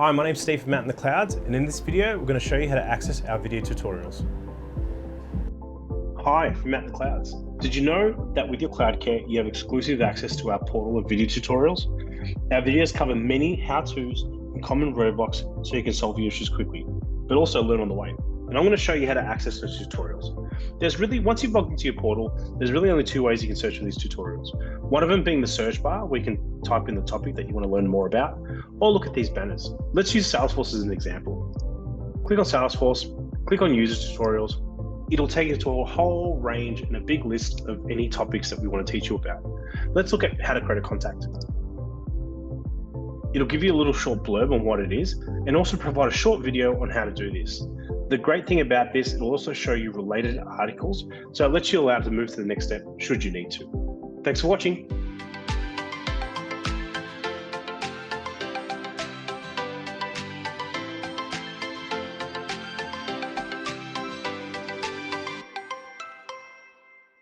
Hi, my name's Steve from Matt in the Clouds, and in this video, we're going to show you how to access our video tutorials. Hi, from Matt in the Clouds. Did you know that with your CloudCare, you have exclusive access to our portal of video tutorials? Our videos cover many how-tos and common roadblocks so you can solve your issues quickly, but also learn on the way. And I'm going to show you how to access those tutorials. Once you've logged into your portal, there's really only two ways you can search for these tutorials. One of them being the search bar, where you can type in the topic that you want to learn more about, or look at these banners. Let's use Salesforce as an example. Click on Salesforce, click on user tutorials. It'll take you to a whole range and a big list of any topics that we want to teach you about. Let's look at how to create a contact. It'll give you a little short blurb on what it is, and also provide a short video on how to do this. The great thing about this, it'll also show you related articles, so it lets you allow to move to the next step should you need to. Thanks for watching.